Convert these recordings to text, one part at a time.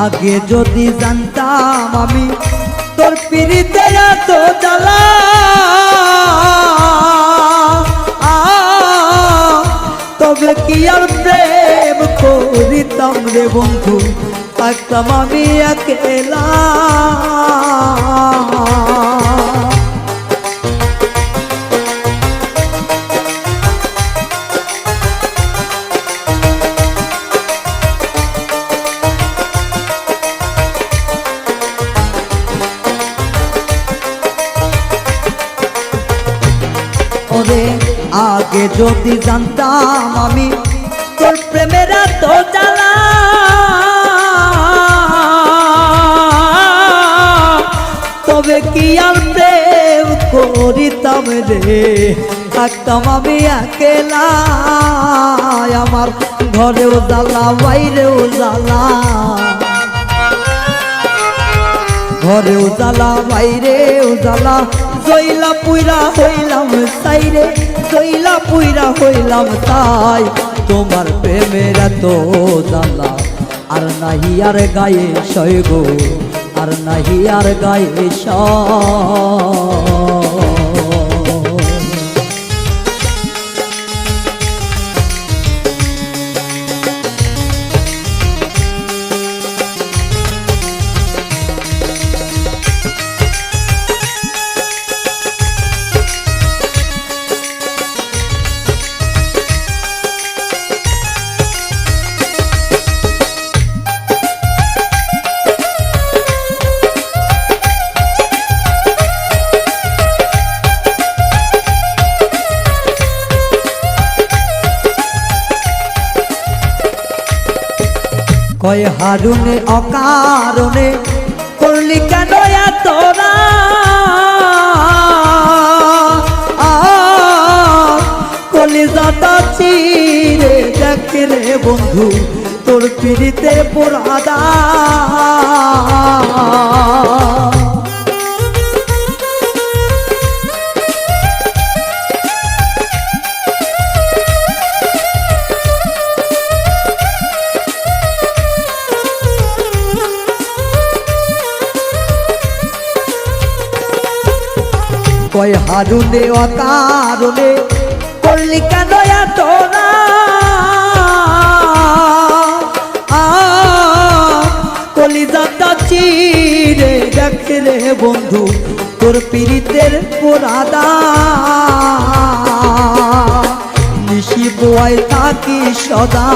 আগে যদি জানতাম আমি তোর পিরিতে এত জ্বালা, তবে কি আর প্রেম করিতাম রে বন্ধু, থাকতাম আমি একলা। ওরে আগে যদি জানতাম আমি তোর প্রেমের এত জ্বালা, তবে কি আর প্রেম করিতাম রে, থাকতাম আমি একলা। আমার ঘরেও জ্বালা বাইরেও জ্বালা, ঘরেও জ্বালা বাইরেও জ্বালা, জইলা পুইরা হইলাম সাইরে, জইলা পুইরা হইলাম তাই। তোমার প্রেমের এত জ্বালা আর নাহি আর গায়ে সয় গো, আর নাহি আর গায়ে সয়। কয় হারুনে অকারণে করলি কেন তোরা, কলিজাটা চিরে দেখে রে বন্ধু তোর পিড়িতে পোড়াদা। কয় হারুনে অকারণে করলি কেন তোরা, কলিজাটা চিরে দেখে রে বন্ধু তোর পিরিতের পোড়াদা। নিশি বোয়ায় থাকি সদা,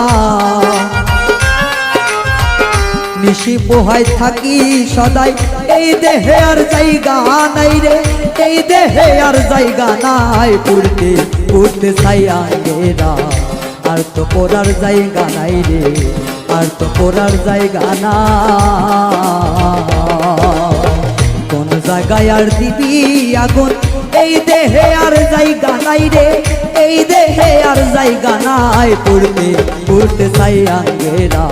নিশি পোহায় থাকি সদাই, এই দেহে আর জায়গা নাই রে, এই দেহে আর জায়গা নাই। পড়তে পড়তে ছাইয়া গেরা, আর তো পড়ার জায়গা নাই রে, আর তো পড়ার জায়গা না। কোন জায়গায় আর দিবি আগুন, এই দেহে আর জায়গা নাই রে, এই দেহে আর জায়গা নাই। পড়তে পড়তে ছাইয়া গেরা,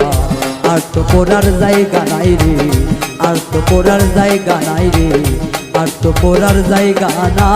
আর তো পড়ার জায়গা নাই রে, আর তো পড়ার জায়গা নাই রে, আর তো পড়ার জায়গা না।